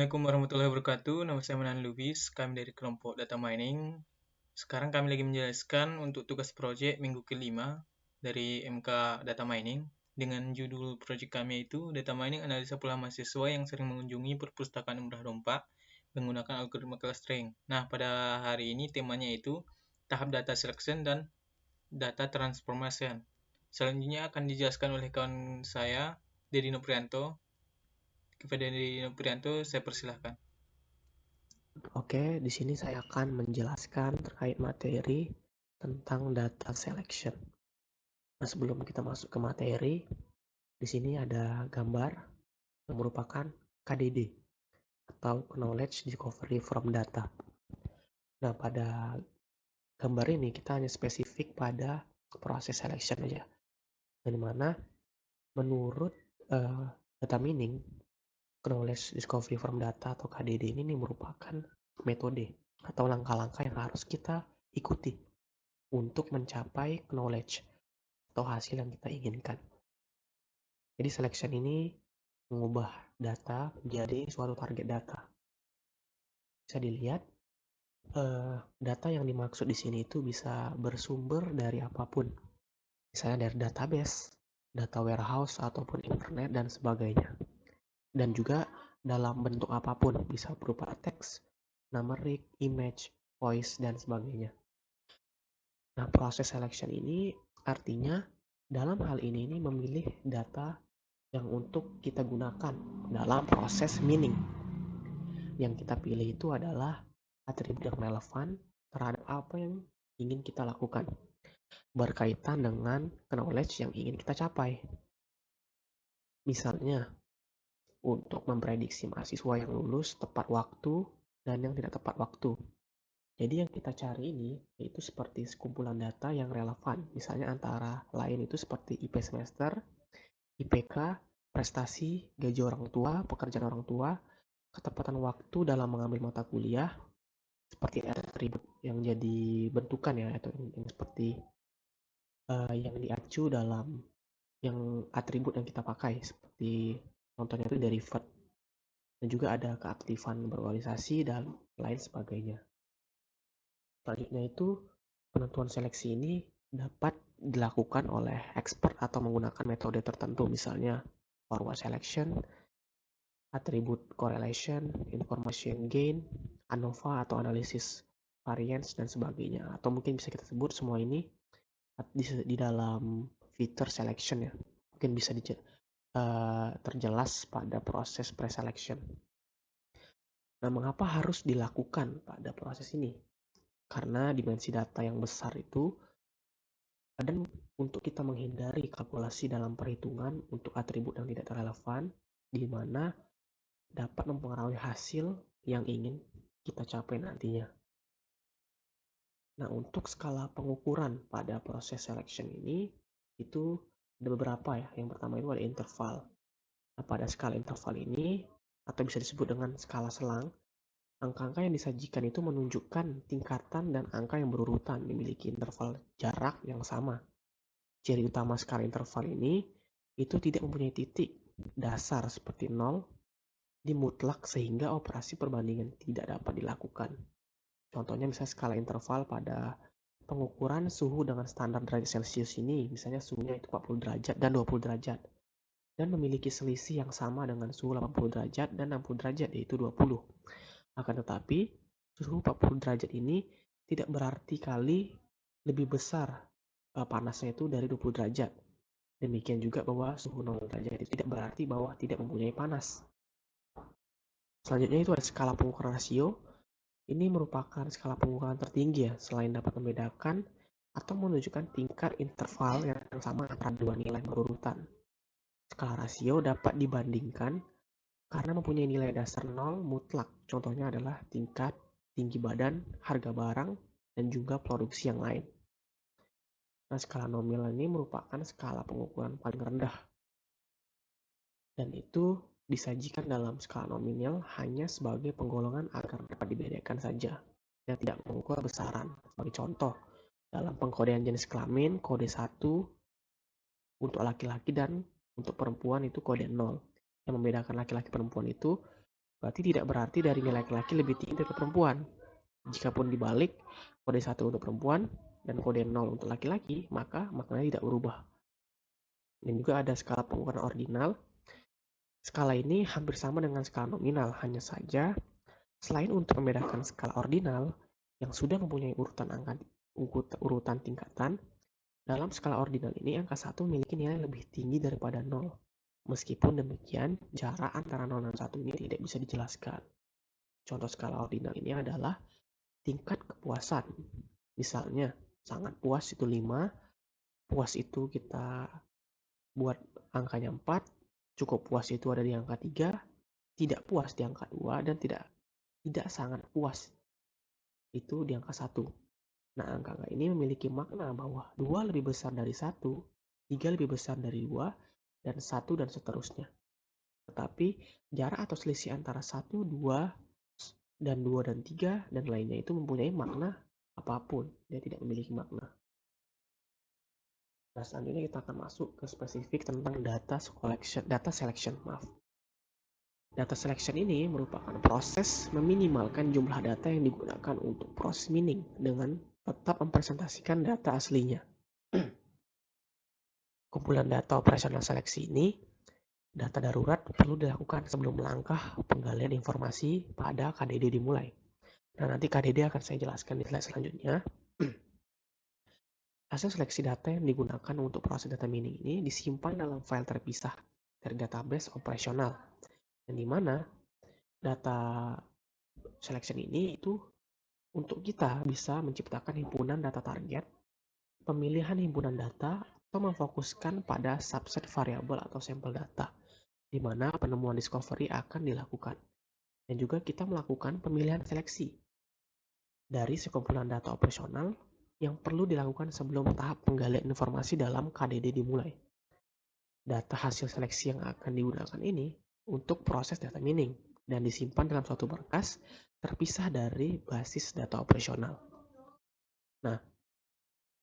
Assalamualaikum warahmatullahi wabarakatuh. Nama saya Manan Lubis, kami dari kelompok Data Mining. Sekarang kami lagi menjelaskan untuk tugas proyek minggu kelima dari MK Data Mining. Dengan judul proyek kami itu, Data Mining Analisa Pola Mahasiswa yang sering mengunjungi perpustakaan Umrah Dompa menggunakan algoritma clustering. Nah, pada hari ini temanya itu tahap data selection dan data transformation. Selanjutnya akan dijelaskan oleh kawan saya, Dedi Noprianto. Kepada Dedi Noprianto, saya persilahkan. Oke, di sini saya akan menjelaskan terkait materi tentang data selection. Nah, sebelum kita masuk ke materi, di sini ada gambar yang merupakan KDD atau Knowledge Discovery from Data. Nah, pada gambar ini kita hanya spesifik pada proses selection aja. Di mana menurut data mining, Knowledge Discovery from Data atau KDD ini merupakan metode atau langkah-langkah yang harus kita ikuti untuk mencapai knowledge atau hasil yang kita inginkan. Jadi selection ini mengubah data menjadi suatu target data. Bisa dilihat data yang dimaksud di sini itu bisa bersumber dari apapun. Misalnya dari database, data warehouse ataupun internet dan sebagainya. Dan juga dalam bentuk apapun, bisa berupa teks, numeric, image, voice dan sebagainya. Nah, proses selection ini artinya dalam hal ini memilih data yang untuk kita gunakan dalam proses mining. Yang kita pilih itu adalah atribut yang relevan terhadap apa yang ingin kita lakukan, berkaitan dengan knowledge yang ingin kita capai. Misalnya, untuk memprediksi mahasiswa yang lulus tepat waktu dan yang tidak tepat waktu. Jadi yang kita cari ini yaitu seperti sekumpulan data yang relevan. Misalnya antara lain itu seperti IP semester, IPK, prestasi, gaji orang tua, pekerjaan orang tua, ketepatan waktu dalam mengambil mata kuliah, seperti atribut yang jadi bentukan ya, atau yang seperti yang diacu dalam yang atribut yang kita pakai, seperti contohnya itu derivat, dan juga ada keaktifan berorganisasi dan lain sebagainya. Selanjutnya itu penentuan seleksi ini dapat dilakukan oleh expert atau menggunakan metode tertentu, misalnya forward selection, atribut correlation, information gain, ANOVA atau analisis variance dan sebagainya. Atau mungkin bisa kita sebut semua ini di dalam feature selection ya. Mungkin bisa terjelas pada proses pre-selection. Nah, mengapa harus dilakukan pada proses ini? Karena dimensi data yang besar itu, dan untuk kita menghindari kalkulasi dalam perhitungan untuk atribut yang tidak relevan, di mana dapat mempengaruhi hasil yang ingin kita capai nantinya. Nah, untuk skala pengukuran pada proses selection ini, itu ada beberapa ya. Yang pertama itu ada interval. Nah, pada skala interval ini, atau bisa disebut dengan skala selang, angka-angka yang disajikan itu menunjukkan tingkatan dan angka yang berurutan memiliki interval jarak yang sama. Ciri utama skala interval ini, itu tidak mempunyai titik dasar seperti 0, di mutlak sehingga operasi perbandingan tidak dapat dilakukan. Contohnya misalnya skala interval pada pengukuran suhu dengan standar derajat Celcius ini, misalnya suhunya itu 40 derajat dan 20 derajat, dan memiliki selisih yang sama dengan suhu 80 derajat dan 60 derajat, yaitu 20. Akan tetapi, suhu 40 derajat ini tidak berarti kali lebih besar panasnya itu dari 20 derajat. Demikian juga bahwa suhu 0 derajat itu tidak berarti bahwa tidak mempunyai panas. Selanjutnya itu ada skala pengukuran rasio. Ini merupakan skala pengukuran tertinggi ya, selain dapat membedakan atau menunjukkan tingkat interval yang sama antara dua nilai berurutan. Skala rasio dapat dibandingkan karena mempunyai nilai dasar 0 mutlak. Contohnya adalah tingkat tinggi badan, harga barang, dan juga produksi yang lain. Nah, skala nominal ini merupakan skala pengukuran paling rendah. Dan itu disajikan dalam skala nominal hanya sebagai penggolongan agar dapat dibedakan saja, yang tidak mengukur besaran. Sebagai contoh, dalam pengkodean jenis kelamin, kode 1 untuk laki-laki dan untuk perempuan itu kode 0. Yang membedakan laki-laki perempuan itu Berarti tidak berarti dari nilai laki-laki lebih tinggi dari perempuan. Jikapun dibalik, kode 1 untuk perempuan dan kode 0 untuk laki-laki, maka maknanya tidak berubah. Dan juga ada skala pengukuran ordinal. Skala ini hampir sama dengan skala nominal, hanya saja selain untuk membedakan skala ordinal yang sudah mempunyai urutan tingkatan, dalam skala ordinal ini angka 1 memiliki nilai lebih tinggi daripada 0. Meskipun demikian, jarak antara 0 dan 1 ini tidak bisa dijelaskan. Contoh skala ordinal ini adalah tingkat kepuasan. Misalnya, sangat puas itu 5, puas itu kita buat angkanya 4, cukup puas itu ada di angka 3, tidak puas di angka 2, dan tidak sangat puas itu di angka 1. Nah, angka ini memiliki makna bahwa 2 lebih besar dari 1, 3 lebih besar dari 2, dan 1 dan seterusnya. Tetapi jarak atau selisih antara 1, 2, dan 2 dan 3 dan lainnya itu mempunyai makna apapun. Dia tidak memiliki makna. Nah, selanjutnya kita akan masuk ke spesifik tentang data selection. Data selection ini merupakan proses meminimalkan jumlah data yang digunakan untuk proses mining dengan tetap mempresentasikan data aslinya. Kumpulan data operasional seleksi ini, data darurat perlu dilakukan sebelum langkah penggalian informasi pada KDD dimulai. Nah, nanti KDD akan saya jelaskan di slide selanjutnya. Hasil seleksi data yang digunakan untuk proses data mining ini disimpan dalam file terpisah dari database operasional, yang dimana data selection ini itu untuk kita bisa menciptakan himpunan data target, pemilihan himpunan data, atau memfokuskan pada subset variabel atau sampel data, di mana penemuan discovery akan dilakukan. Dan juga kita melakukan pemilihan seleksi dari sekumpulan data operasional yang perlu dilakukan sebelum tahap penggalian informasi dalam KDD dimulai. Data hasil seleksi yang akan digunakan ini untuk proses data mining dan disimpan dalam suatu berkas terpisah dari basis data operasional. Nah,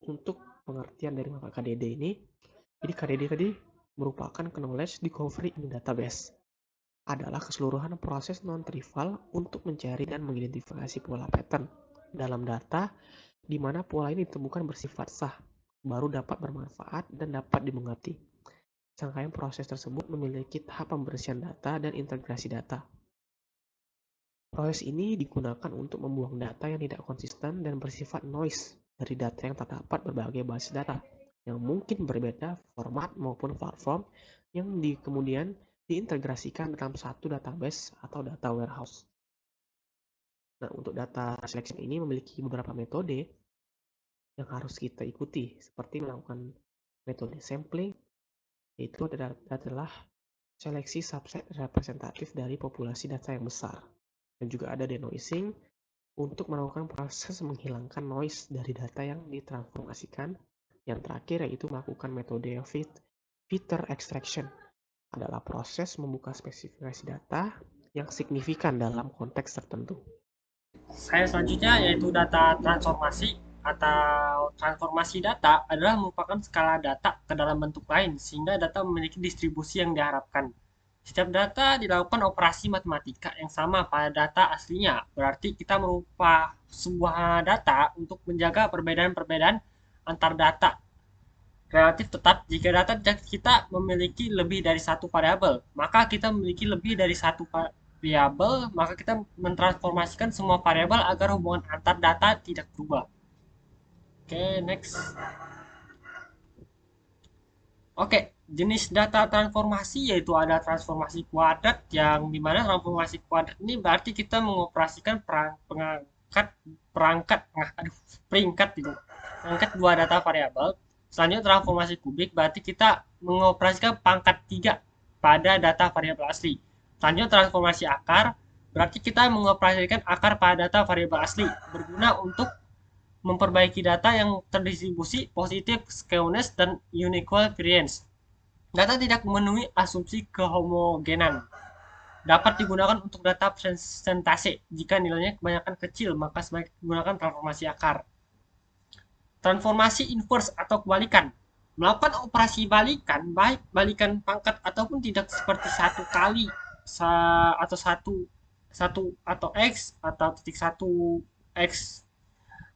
untuk pengertian dari KDD ini, jadi KDD tadi merupakan knowledge discovery in database. Adalah keseluruhan proses non-trivial untuk mencari dan mengidentifikasi pola pattern dalam data di mana pola ini ditemukan bersifat sah, baru dapat bermanfaat dan dapat dimengerti. Rangkaian proses tersebut memiliki tahap pembersihan data dan integrasi data. Proses ini digunakan untuk membuang data yang tidak konsisten dan bersifat noise dari data yang terdapat berbagai basis data yang mungkin berbeda format maupun platform yang kemudian diintegrasikan dalam satu database atau data warehouse. Nah, untuk data selection ini memiliki beberapa metode yang harus kita ikuti, seperti melakukan metode sampling, yaitu adalah seleksi subset representatif dari populasi data yang besar. Dan juga ada denoising untuk melakukan proses menghilangkan noise dari data yang ditransformasikan. Yang terakhir yaitu melakukan metode filter extraction, adalah proses membuka spesifikasi data yang signifikan dalam konteks tertentu. Saya selanjutnya yaitu data transformasi atau transformasi data adalah merupakan skala data ke dalam bentuk lain sehingga data memiliki distribusi yang diharapkan. Setiap data dilakukan operasi matematika yang sama pada data aslinya. Berarti kita merubah sebuah data untuk menjaga perbedaan-perbedaan antar data relatif tetap. Jika data kita memiliki lebih dari satu variabel, maka kita memiliki lebih dari satu variabel, maka kita mentransformasikan semua variabel agar hubungan antar data tidak berubah. Oke, next. Oke, jenis data transformasi yaitu ada transformasi kuadrat, yang dimana transformasi kuadrat ini berarti kita mengoperasikan peringkat dua data variabel. Selanjutnya transformasi kubik berarti kita mengoperasikan pangkat 3 pada data variabel asli. Selanjutnya transformasi akar berarti kita mengoperasikan akar pada data variabel asli, berguna untuk memperbaiki data yang terdistribusi positif, skewness, dan unequal variance. Data tidak memenuhi asumsi kehomogenan. Dapat digunakan untuk data persentase. Jika nilainya kebanyakan kecil, maka sebaiknya digunakan transformasi akar. Transformasi inverse atau kebalikan. Melakukan operasi balikan, baik balikan pangkat ataupun tidak, seperti satu kali atau satu 1 atau X atau titik 1 X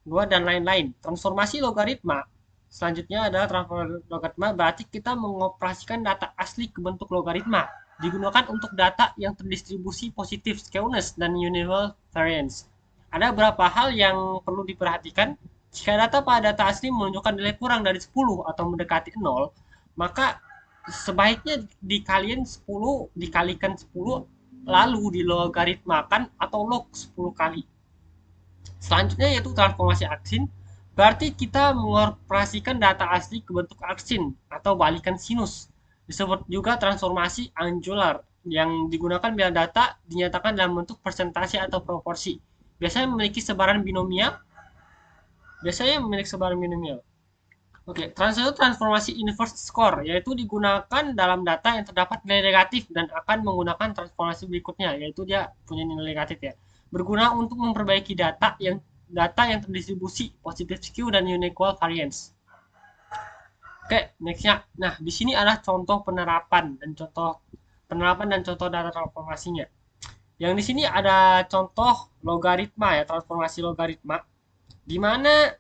2 dan lain-lain. Transformasi logaritma selanjutnya adalah transformasi logaritma, berarti kita mengoperasikan data asli ke bentuk logaritma, digunakan untuk data yang terdistribusi positif skewness dan universal variance. Ada beberapa hal yang perlu diperhatikan. Jika data pada data asli menunjukkan nilai kurang dari 10 atau mendekati 0, maka sebaiknya dikalikan 10 lalu dilogaritmakan atau log 10 kali. Selanjutnya yaitu transformasi aksin, berarti kita mengoperasikan data asli ke bentuk aksin atau balikan sinus. Disebut juga transformasi angular yang digunakan bila data dinyatakan dalam bentuk persentase atau proporsi. Biasanya memiliki sebaran binomial. Oke, transformasi inverse score yaitu digunakan dalam data yang terdapat nilai negatif dan akan menggunakan transformasi berikutnya, yaitu dia punya nilai negatif ya. Berguna untuk memperbaiki data yang terdistribusi positive skew dan unequal variance. Oke, nextnya. Nah, di sini adalah contoh penerapan dan contoh data transformasinya. Yang di sini ada contoh logaritma ya, transformasi logaritma, di mana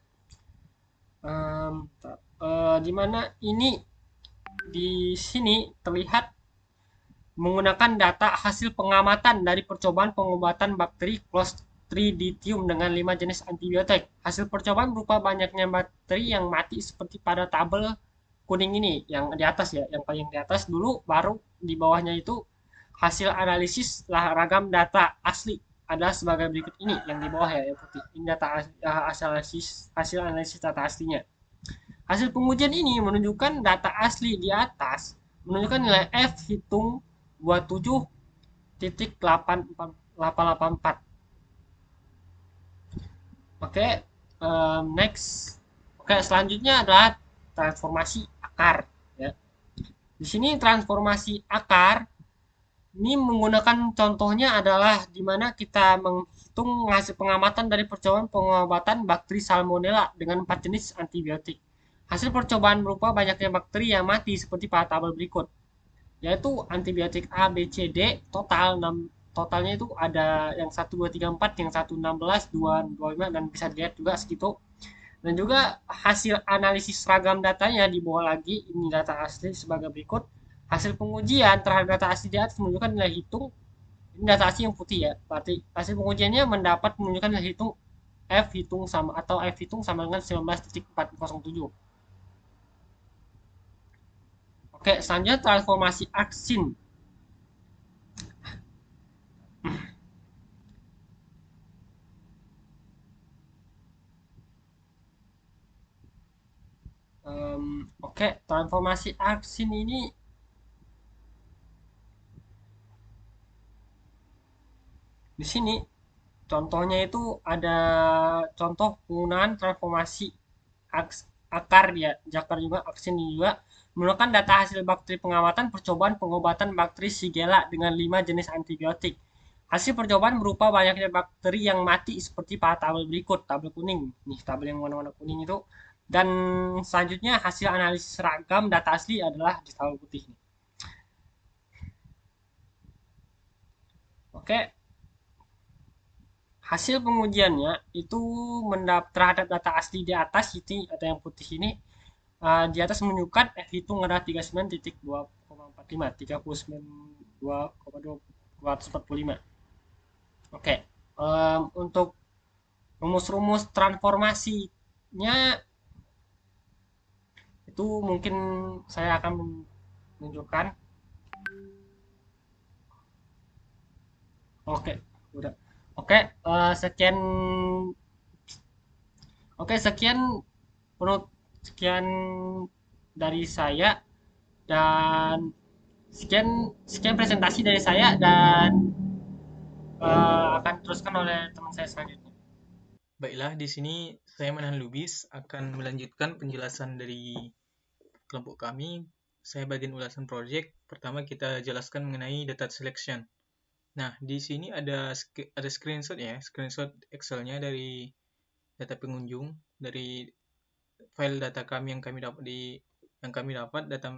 ini di sini terlihat menggunakan data hasil pengamatan dari percobaan pengobatan bakteri Clostridium dengan 5 jenis antibiotik. Hasil percobaan berupa banyaknya bakteri yang mati seperti pada tabel kuning ini, yang di atas ya, yang paling di atas dulu, baru di bawahnya itu hasil analisis ragam data asli adalah sebagai berikut ini, yang di bawah ya, yang putih. Ini data hasil analisis data aslinya. Hasil pengujian ini menunjukkan data asli di atas menunjukkan nilai F hitung 27.884. Oke, next. Oke, selanjutnya adalah transformasi akar ya. Di sini transformasi akar ini menggunakan contohnya adalah di mana kita menghitung hasil pengamatan dari percobaan pengobatan bakteri Salmonella dengan 4 jenis antibiotik. Hasil percobaan berupa banyaknya bakteri yang mati seperti pada tabel berikut, yaitu antibiotik A, B, C, D, totalnya itu ada yang 1, 2, 3, 4, yang 1, 16, 2, 25, dan bisa dilihat juga segitu. Dan juga hasil analisis ragam datanya di bawah lagi, ini data asli sebagai berikut. Hasil pengujian terhadap data asli di atas menunjukkan nilai hitung, ini data asli yang putih ya, berarti hasil pengujiannya menunjukkan nilai hitung F hitung sama dengan 19.407. Oke, selanjutnya transformasi aksin. Oke, transformasi aksin ini di sini contohnya itu ada contoh penggunaan transformasi akar ya, jakar juga, aksin juga menggunakan data hasil bakteri pengamatan percobaan pengobatan bakteri Shigella dengan 5 jenis antibiotik. Hasil percobaan berupa banyaknya bakteri yang mati seperti pada tabel berikut, tabel kuning. Nih, tabel yang warna-warna kuning itu. Dan selanjutnya hasil analisis ragam data asli adalah di tabel putih. Oke. Hasil pengujiannya itu terhadap data asli di atas, itu ada yang putih ini, di atas menunjukkan F hitung adalah 39.245, 39.245. Oke, untuk rumus-rumus transformasinya itu mungkin saya akan menunjukkan. Oke, udah. Oke, sekian sekian dari saya, dan sekian presentasi dari saya, dan akan teruskan oleh teman saya selanjutnya. Baiklah, di sini saya Manan Lubis akan melanjutkan penjelasan dari kelompok kami. Saya bagian ulasan project. Pertama kita jelaskan mengenai data selection. Nah, di sini ada screenshot ya, screenshot Excel-nya dari data pengunjung, dari file data kami yang kami dapat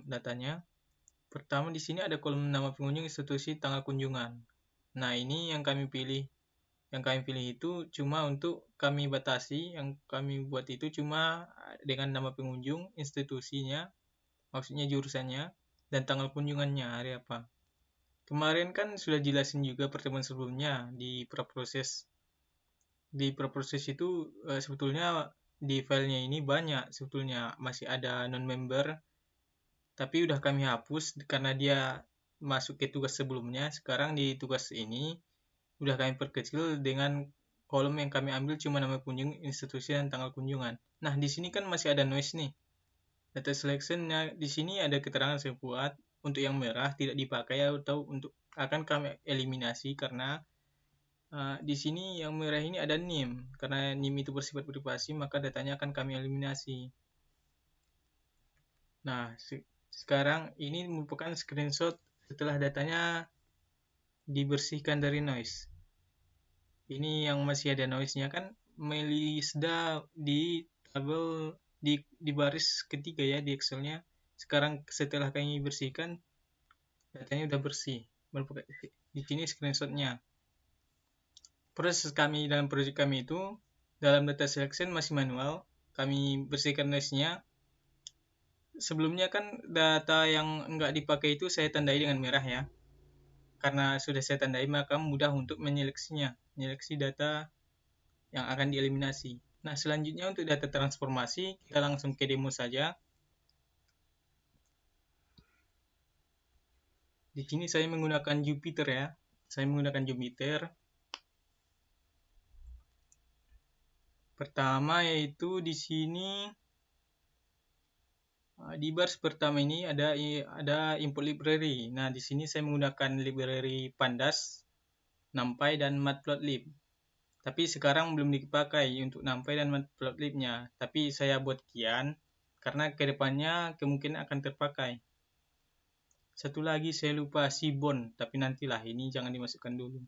datanya. Pertama di sini ada kolom nama pengunjung, institusi, tanggal kunjungan. Nah, ini yang kami pilih. Yang kami pilih itu cuma untuk kami batasi, yang kami buat itu cuma dengan nama pengunjung, institusinya, maksudnya jurusannya, dan tanggal kunjungannya hari apa. Kemarin kan sudah jelasin juga pertemuan sebelumnya di praproses. Di praproses itu sebetulnya di filenya ini banyak sebetulnya masih ada non-member, tapi udah kami hapus karena dia masuk ke tugas sebelumnya. Sekarang di tugas ini udah kami perkecil dengan kolom yang kami ambil cuma nama kunjung, institusi, dan tanggal kunjungan. Nah, di sini kan masih ada noise nih. Data selection-nya di sini ada keterangan saya buat untuk yang merah tidak dipakai atau untuk akan kami eliminasi karena di sini yang merah ini ada NIM. Karena NIM itu bersifat privasi, maka datanya akan kami eliminasi. Nah, sekarang ini merupakan screenshot setelah datanya dibersihkan dari noise. Ini yang masih ada noise-nya kan Melisda di tabel di baris ketiga ya di Excel-nya. Sekarang setelah kami bersihkan datanya udah bersih. Di sini screenshot-nya. Proses kami dalam proyek kami itu dalam data selection masih manual. Kami bersihkan noise-nya. Sebelumnya kan data yang enggak dipakai itu saya tandai dengan merah ya. Karena sudah saya tandai maka mudah untuk menyeleksinya. Menyeleksi data yang akan dieliminasi. Nah, selanjutnya untuk data transformasi, kita langsung ke demo saja. Di sini saya menggunakan Jupyter ya. Saya menggunakan Jupyter. Pertama yaitu di sini di baris pertama ini ada import library. Nah, di sini saya menggunakan library Pandas, NumPy, dan Matplotlib. Tapi sekarang belum dipakai untuk NumPy dan Matplotlib-nya. Tapi saya buat kian karena kedepannya kemungkinan akan terpakai. Satu lagi saya lupa Seaborn, tapi nantilah ini jangan dimasukkan dulu.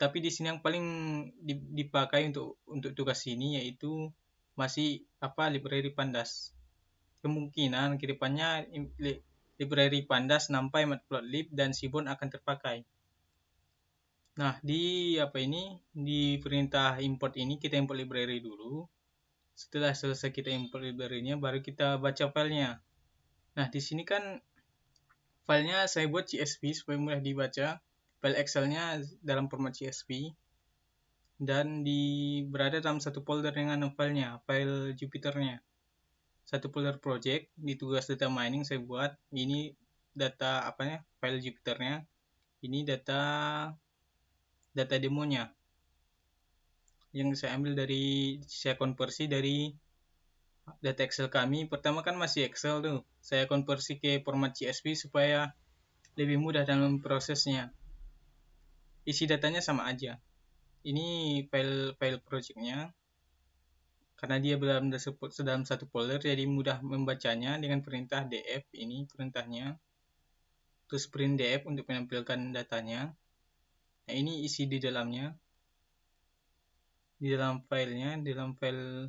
Tapi di sini yang paling dipakai untuk tugas ini yaitu masih library Pandas. Kemungkinan kedepannya library Pandas, NumPy, Matplotlib, dan Seaborn akan terpakai. Nah, di perintah import ini kita import library dulu. Setelah selesai kita import library-nya, baru kita baca filenya. Nah, di sini kan filenya saya buat CSV supaya mudah dibaca. File Excel-nya dalam format CSV dan berada dalam satu folder dengan filenya, file Jupyter-nya. Satu folder project di tugas data mining saya buat. Ini data file Jupyter-nya. Ini data demonya yang saya ambil saya konversi dari data Excel kami. Pertama kan masih Excel tuh. Saya konversi ke format CSV supaya lebih mudah dalam prosesnya. Isi datanya sama aja. Ini file projectnya. Karena dia dalam satu folder, jadi mudah membacanya dengan perintah df. Ini perintahnya. Terus print df untuk menampilkan datanya. Nah, ini isi di dalamnya. Di dalam filenya, di dalam file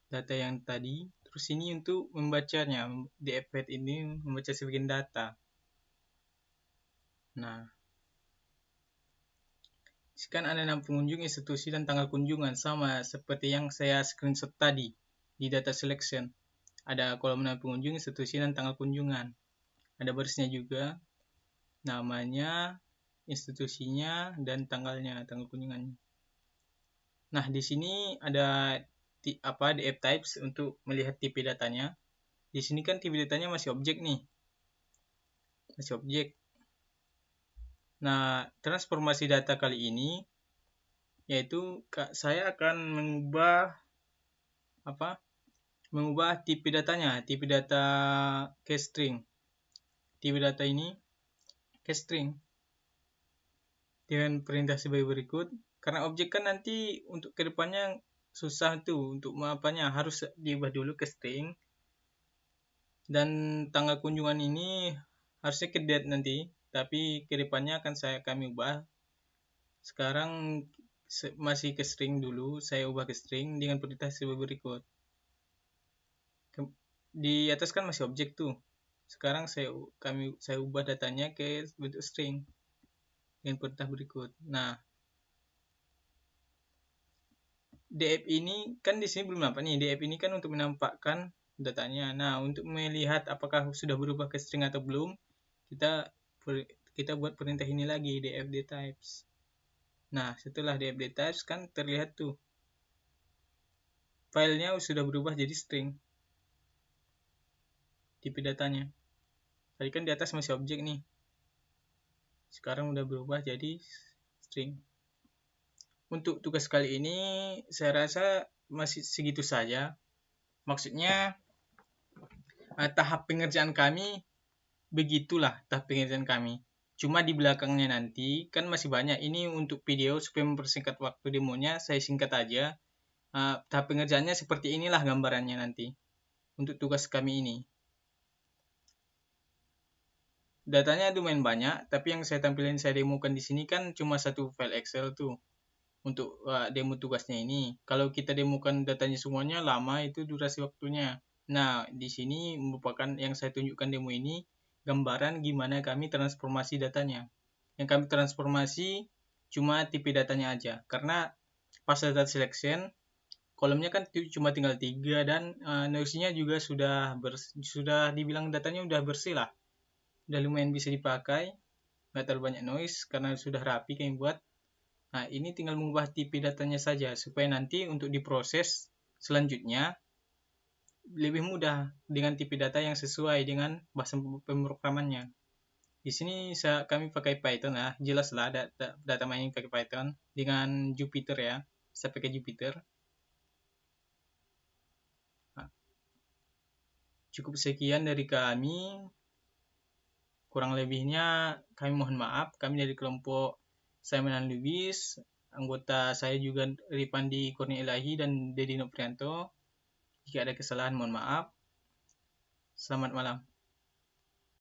data yang tadi. Terus ini untuk membacanya, df head ini membaca sebagian data. Nah, kan ada nama pengunjung, institusi, dan tanggal kunjungan sama seperti yang saya screenshot tadi di data selection. Ada kolom nama pengunjung, institusi, dan tanggal kunjungan. Ada barisnya juga, namanya, institusinya, dan tanggalnya, tanggal kunjungannya. Nah, di sini ada df types untuk melihat tipe datanya. Di sini kan tipe datanya masih objek nih. Masih objek. Nah, transformasi data kali ini yaitu saya akan mengubah tipe datanya, tipe data ke string. Tipe data ini ke string dengan perintah sebagai berikut. Karena objek kan nanti untuk kedepannya susah tuh untuk harus diubah dulu ke string. Dan tanggal kunjungan ini harusnya ke date nanti, tapi kedepannya akan kami ubah. Sekarang masih ke string dulu, saya ubah ke string dengan perintah sebagai berikut. Di atas kan masih objek tuh. Sekarang saya ubah datanya ke bentuk string. dengan perintah berikut. Nah, df ini kan di sini belum nampak nih. Df ini kan untuk menampakkan datanya. Nah, untuk melihat apakah sudah berubah ke string atau belum, kita buat perintah ini lagi, dfdtypes. Nah, setelah dfdtypes kan terlihat tuh filenya sudah berubah jadi string, tipe datanya. Tadi kan di atas masih objek nih, sekarang udah berubah jadi string. Untuk tugas kali ini saya rasa masih segitu saja. Maksudnya tahap pengerjaan kami begitulah, tahap pengerjaan kami. Cuma di belakangnya nanti kan masih banyak. Ini untuk video supaya mempersingkat waktu demonya, saya singkat aja. Tahap pengerjaannya seperti inilah gambarannya nanti untuk tugas kami ini. Datanya lumayan banyak, tapi yang saya tampilin, saya demokan di sini kan cuma satu file Excel tuh untuk demo tugasnya ini. Kalau kita demokan datanya semuanya lama, itu durasi waktunya. Nah, di sini merupakan yang saya tunjukkan demo ini gambaran gimana kami transformasi datanya. Yang kami transformasi cuma tipe datanya aja, karena pas data selection kolomnya kan cuma tinggal 3 dan noise-nya juga sudah dibilang datanya udah bersih lah. Udah lumayan bisa dipakai, nggak terlalu banyak noise karena sudah rapi kami buat. Nah, ini tinggal mengubah tipe datanya saja supaya nanti untuk diproses selanjutnya lebih mudah dengan tipe data yang sesuai dengan bahasa pemrogramannya. Di sini kami pakai Python lah, jelas lah data mining pakai Python dengan Jupyter ya, saya pakai Jupyter. Nah, cukup sekian dari kami. Kurang lebihnya kami mohon maaf. Kami dari kelompok Simon dan Lubis, anggota saya juga Ripandi Kurnia Ilahi dan Dedi Noprianto. Jika ada kesalahan mohon maaf. Selamat malam.